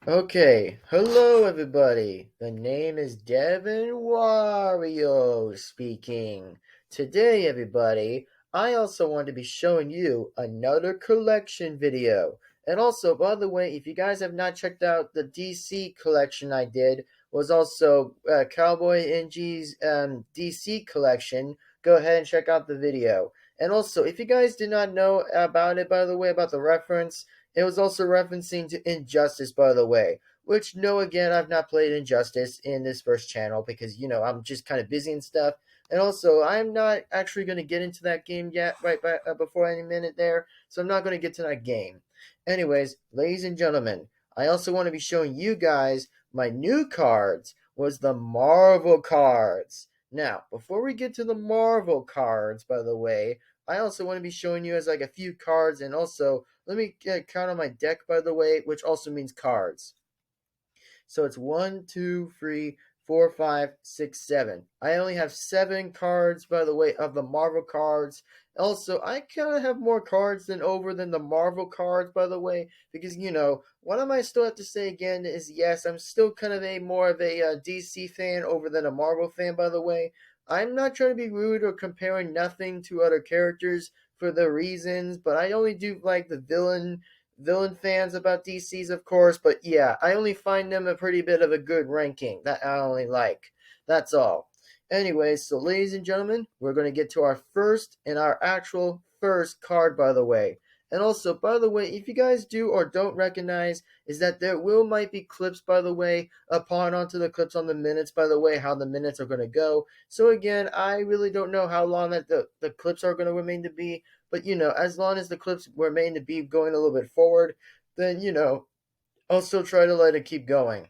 Okay, hello everybody. The name is Devin Wario speaking. Today, everybody, I also want to be showing you another collection video. And also, by the way, if you guys have not checked out the DC collection I did, was also Cowboy NG's DC collection, go ahead and check out the video. And also, if you guys did not know about it, by the way, about the reference, it was also referencing to Injustice, by the way, which, no, again, I've not played Injustice in this first channel because, I'm just kind of busy and stuff. And also, I'm not actually going to get into that game yet, before any minute there, so I'm not going to get to that game. Anyways, ladies and gentlemen, I also want to be showing you guys my new cards was the Marvel cards. Now, before we get to the Marvel cards, by the way, I also want to be showing you as like a few cards, and also let me count on my deck, by the way, which also means cards. So it's 1, 2, 3, 4, 5, 6, 7. I only have 7 cards, by the way, of the Marvel cards. Also, I kind of have more cards than the Marvel cards, by the way, because what I might still have to say again is yes, I'm still kind of a more of a DC fan over than a Marvel fan, by the way. I'm not trying to be rude or comparing nothing to other characters for the reasons, but I only do like the villain fans about DCs, of course, but yeah, I only find them a pretty bit of a good ranking that I only like. That's all. Anyways, so ladies and gentlemen, we're going to get to our first and our actual first card, by the way. And also, by the way, if you guys do or don't recognize, is that there will might be clips, by the way, upon onto the clips on the minutes, by the way, how the minutes are going to go. So again, I really don't know how long that the clips are going to remain to be, but as long as the clips remain to be going a little bit forward, then I'll still try to let it keep going.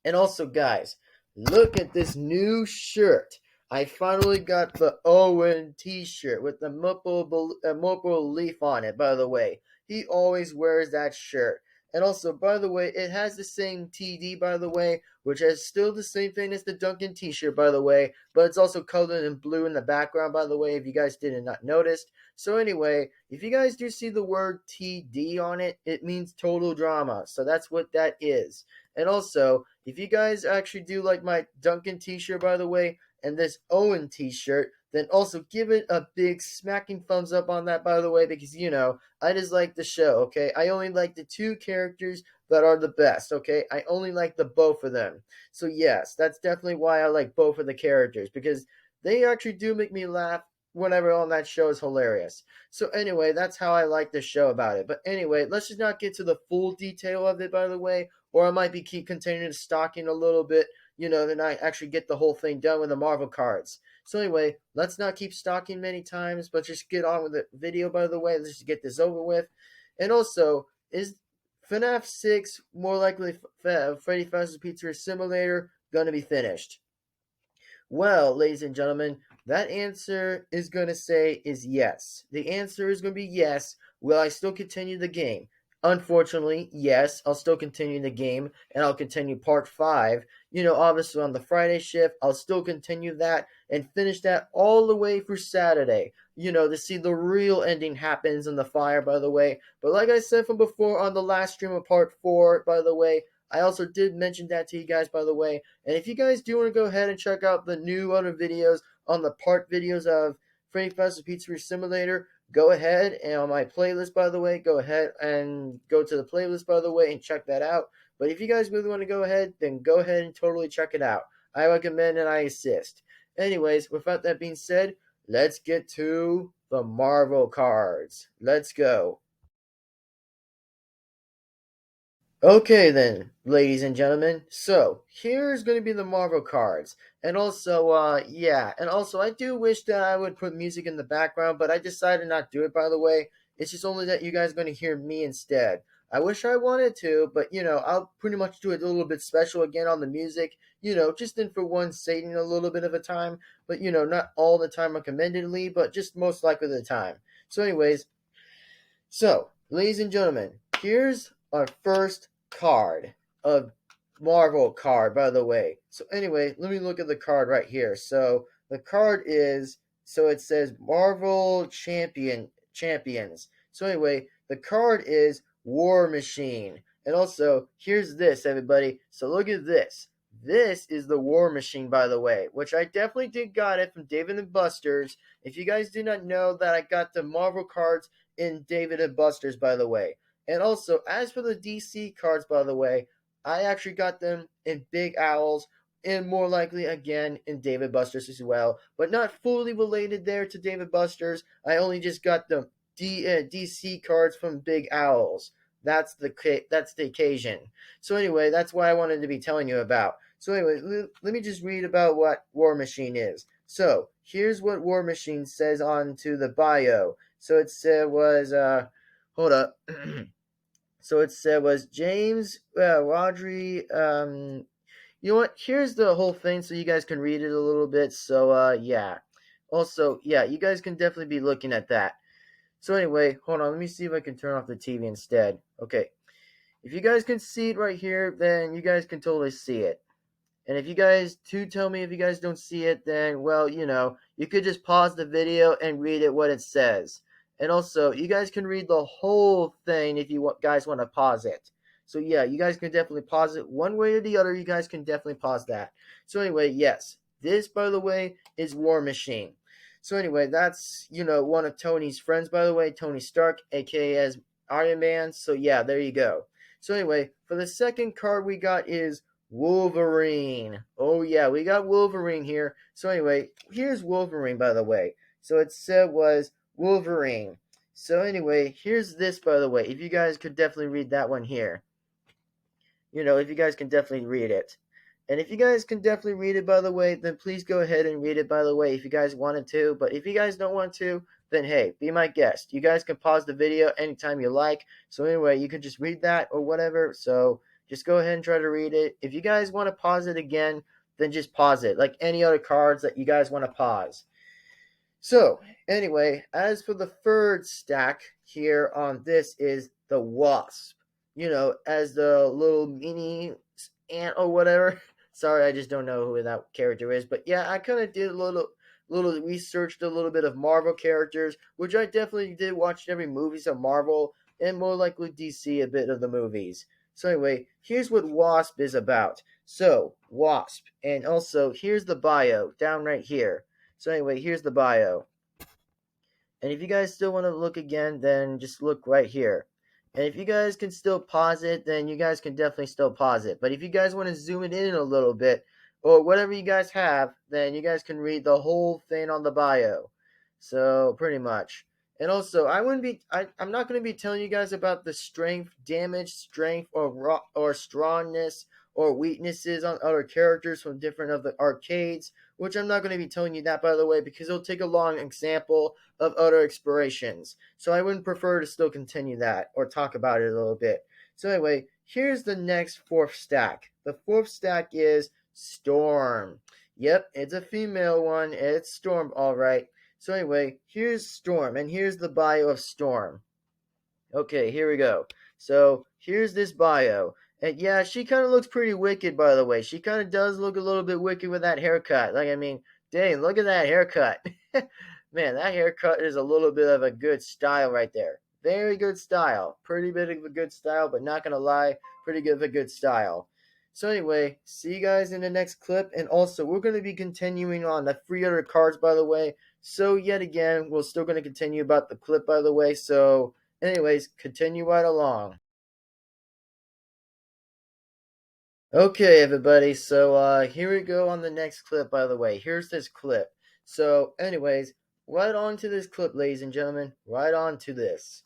And also, guys, look at this new shirt. I finally got the Owen t-shirt with the maple leaf on it, by the way. He always wears that shirt. And also, by the way, it has the same TD, by the way, which has still the same thing as the Duncan t-shirt, by the way, but it's also colored in blue in the background, by the way, if you guys did not notice. So anyway, if you guys do see the word TD on it, it means total drama. So that's what that is. And also, if you guys actually do like my Duncan t-shirt, by the way, and this Owen t-shirt, then also give it a big smacking thumbs up on that, by the way, because I just like the show, okay? I only like the 2 characters that are the best, okay? I only like the both of them. So yes, that's definitely why I like both of the characters, because they actually do make me laugh whenever on that show is hilarious. So anyway, that's how I like the show about it. But anyway, let's just not get to the full detail of it, by the way, or I might be keep continuing stalking a little bit, then I actually get the whole thing done with the Marvel cards. So anyway, let's not keep stalking many times, but just get on with the video, by the way. Let's just get this over with. And also, is FNAF 6 more likely Freddy Fazbear's Pizzeria Simulator going to be finished? Well, ladies and gentlemen, that answer is going to say is yes. The answer is going to be yes. Will I still continue the game? Unfortunately, yes, I'll still continue the game and I'll continue part 5. Obviously on the Friday shift, I'll still continue that and finish that all the way for Saturday. To see the real ending happens in the fire, by the way. But like I said from before on the last stream of part 4, by the way, I also did mention that to you guys, by the way. And if you guys do want to go ahead and check out the new other videos on the part videos of Freddy Fazbear's Pizzeria Simulator, go ahead and on my playlist, by the way, go ahead and go to the playlist, by the way, and check that out. But if you guys really want to go ahead, then go ahead and totally check it out. I recommend and I assist. Anyways, without that being said, let's get to the Marvel cards. Let's go. Okay then, ladies and gentlemen. So here's going to be the Marvel cards, and also, yeah, and also I do wish that I would put music in the background, but I decided not to do it. By the way, it's just only that you guys are going to hear me instead. I wish I wanted to, but I'll pretty much do it a little bit special again on the music. Just in for one Satan a little bit of a time, but not all the time recommendedly, but just most likely the time. So, anyways, so, ladies and gentlemen, here's our first card of Marvel card, by the way. So anyway, let me look at the card right here. So the card is, so it says Marvel Champions. So anyway, the card is War Machine. And also, here's this, everybody. So look at this. This is the War Machine, by the way, which I definitely did got it from David and Buster's. If you guys do not know that I got the Marvel cards in David and Buster's, by the way. And also, as for the DC cards, by the way, I actually got them in Big Owls and more likely again in David Buster's as well, but not fully related there to David Buster's. I only just got the DC cards from Big Owls. That's the occasion. So anyway, that's what I wanted to be telling you about. So anyway, let me just read about what War Machine is. So here's what War Machine says on to the bio. So it said was hold up. So it said was James Rodri. You know what? Here's the whole thing, so you guys can read it a little bit. So yeah. Also, yeah, you guys can definitely be looking at that. So anyway, hold on. Let me see if I can turn off the TV instead. Okay. If you guys can see it right here, then you guys can totally see it. And if you guys do tell me if you guys don't see it, then, well, you could just pause the video and read it what it says. And also, you guys can read the whole thing if you guys want to pause it. So yeah, you guys can definitely pause it one way or the other. You guys can definitely pause that. So anyway, yes, this, by the way, is War Machine. So anyway, that's, one of Tony's friends, by the way, Tony Stark, aka as Iron Man. So yeah, there you go. So anyway, for the second card we got is Wolverine. Oh yeah, we got Wolverine here. So anyway, here's Wolverine, by the way. So it said was Wolverine. So anyway, here's this, by the way. If you guys could definitely read that one here. If you guys can definitely read it. And if you guys can definitely read it, by the way, then please go ahead and read it, by the way, if you guys wanted to. But if you guys don't want to, then hey, be my guest. You guys can pause the video anytime you like. So anyway, you can just read that or whatever. So just go ahead and try to read it. If you guys want to pause it again, then just pause it, like any other cards that you guys want to pause. So anyway, as for the third stack here on this is the Wasp. As the little mini ant or whatever. Sorry, I just don't know who that character is. But yeah, I kind of did a little researched a little bit of Marvel characters, which I definitely did watch every movies of Marvel and more likely DC a bit of the movies. So anyway, here's what Wasp is about. So, Wasp. And also, here's the bio down right here. So anyway, here's the bio. And if you guys still want to look again, then just look right here. And if you guys can still pause it, then you guys can definitely still pause it. But if you guys want to zoom it in a little bit, or whatever you guys have, then you guys can read the whole thing on the bio. So, pretty much. And also, I'm not going to be telling you guys about the strength, damage, strength, or strongness, or weaknesses on other characters from different of the arcades, which I'm not going to be telling you that, by the way, because it'll take a long example of other explorations. So I wouldn't prefer to still continue that or talk about it a little bit. So anyway, here's the next fourth stack. The fourth stack is Storm. Yep, it's a female one. It's Storm, all right. So anyway, here's Storm, and here's the bio of Storm. Okay, here we go. So here's this bio. And yeah, she kind of looks pretty wicked, by the way. She kind of does look a little bit wicked with that haircut. Dang, look at that haircut. Man, that haircut is a little bit of a good style right there. Very good style. Pretty bit of a good style, but not going to lie, pretty good of a good style. So anyway, see you guys in the next clip. And also, we're going to be continuing on the 3 other cards, by the way. So yet again, we're still going to continue about the clip, by the way. So anyways, continue right along. Okay, everybody, so here we go on the next clip, by the way. Here's this clip. So, anyways, right on to this clip, ladies and gentlemen. Right on to this.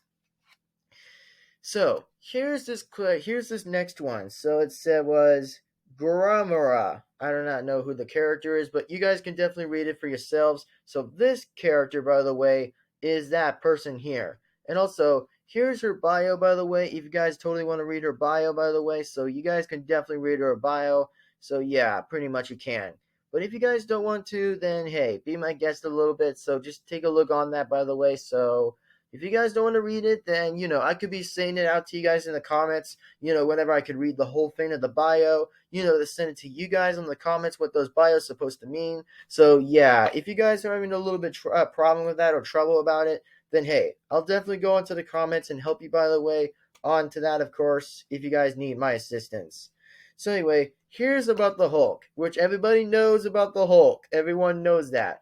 So, here's this clip. Here's this next one. So, it said was Gramara. I do not know who the character is, but you guys can definitely read it for yourselves. So, this character, by the way, is that person here. And also, here's her bio, by the way, if you guys totally want to read her bio, by the way. So you guys can definitely read her bio. So yeah, pretty much you can. But if you guys don't want to, then hey, be my guest a little bit. So just take a look on that, by the way. So if you guys don't want to read it, then, I could be saying it out to you guys in the comments, whenever I could read the whole thing of the bio, to send it to you guys in the comments what those bios supposed to mean. So yeah, if you guys are having a little bit problem with that or trouble about it, then hey, I'll definitely go into the comments and help you, by the way. on to that, of course, if you guys need my assistance. So anyway, here's about the Hulk, which everybody knows about the Hulk. Everyone knows that.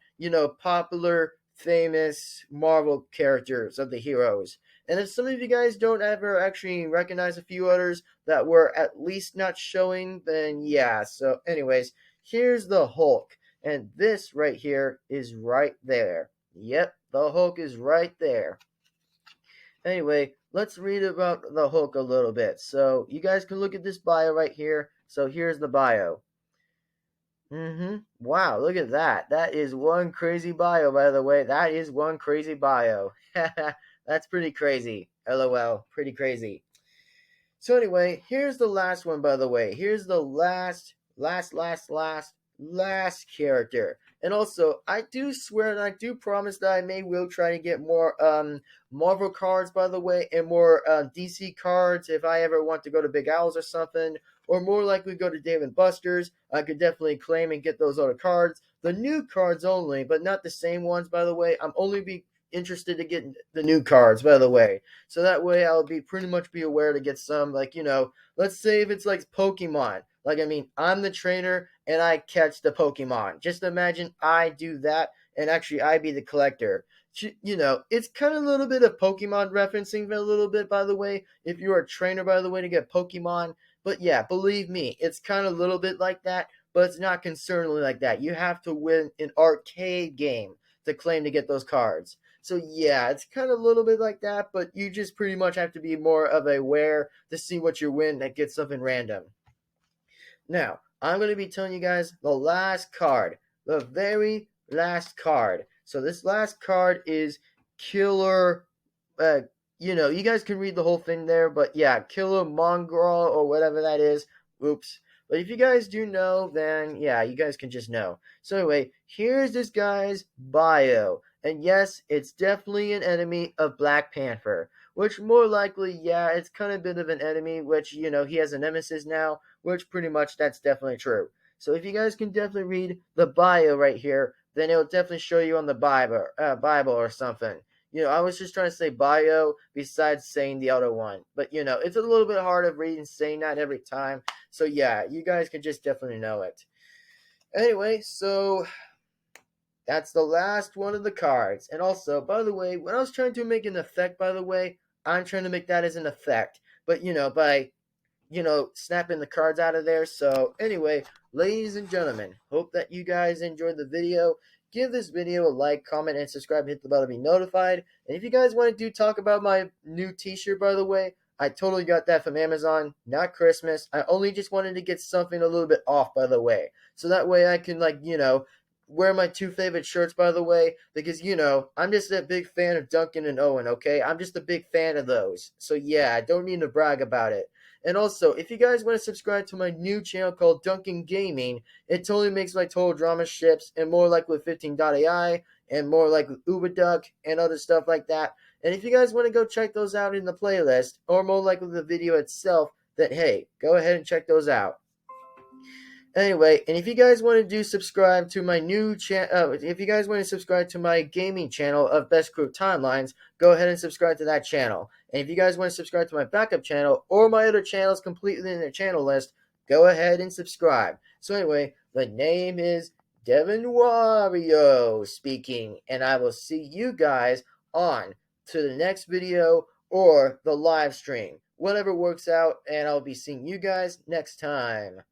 Popular, famous Marvel characters of the heroes. And if some of you guys don't ever actually recognize a few others that were at least not showing, then yeah. So anyways, here's the Hulk. And this right here is right there. Yep, the Hulk is right there. Anyway, let's read about the Hulk a little bit. So you guys can look at this bio right here. So here's the bio. Wow, look at that. That is one crazy bio, by the way. That is one crazy bio. That's pretty crazy. LOL, pretty crazy. So anyway, here's the last one, by the way. Here's the last character. And also, I do swear and I do promise that I will try to get more Marvel cards, by the way, and more DC cards if I ever want to go to Big Owls or something, or more likely go to Dave and Buster's. I could definitely claim and get those other cards. The new cards only, but not the same ones, by the way. I'm only be interested to get the new cards, by the way. So that way I'll be pretty much be aware to get some, like, let's say if it's like Pokemon. Like, I mean, I'm the trainer and I catch the Pokemon. Just imagine I do that and actually I be the collector. It's kind of a little bit of Pokemon referencing a little bit, by the way, if you're a trainer, by the way, to get Pokemon. But yeah, believe me, it's kind of a little bit like that, but it's not concerningly like that. You have to win an arcade game to claim to get those cards. So yeah, it's kind of a little bit like that, but you just pretty much have to be more of aware to see what you win that gets something random. Now, I'm going to be telling you guys the last card, the very last card. So this last card is Killer, you guys can read the whole thing there, but yeah, Killer Mongrel or whatever that is. Oops. But if you guys do know, then yeah, you guys can just know. So anyway, here's this guy's bio. And yes, it's definitely an enemy of Black Panther. Which more likely, yeah, it's kind of a bit of an enemy, which, he has a nemesis now, which pretty much that's definitely true. So if you guys can definitely read the bio right here, then it'll definitely show you on the Bible or something. I was just trying to say bio besides saying the other one. But, it's a little bit hard of reading saying that every time. So, yeah, you guys can just definitely know it. Anyway, so that's the last one of the cards. And also, by the way, when I was trying to make an effect, by the way, I'm trying to make that as an effect. But, by snapping the cards out of there. So anyway, ladies and gentlemen, hope that you guys enjoyed the video. Give this video a like, comment, and subscribe. Hit the bell to be notified. And if you guys want to talk about my new t-shirt, by the way, I totally got that from Amazon. Not Christmas. I only just wanted to get something a little bit off, by the way. So that way I can, wear my two favorite shirts, by the way, because, I'm just a big fan of Duncan and Owen, okay? I'm just a big fan of those. So yeah, I don't need to brag about it. And also, if you guys want to subscribe to my new channel called Duncan Gaming, it totally makes my total drama ships and more like with 15.ai and more like with Uberduck and other stuff like that. And if you guys want to go check those out in the playlist or more like with the video itself, then hey, go ahead and check those out. Anyway, and if you guys want to subscribe to my new channel, if you guys want to subscribe to my gaming channel of Best Crew Timelines, go ahead and subscribe to that channel. And if you guys want to subscribe to my backup channel or my other channels completely in the channel list, go ahead and subscribe. So anyway, the name is Devin Wario speaking, and I will see you guys on to the next video or the live stream. Whatever works out, and I'll be seeing you guys next time.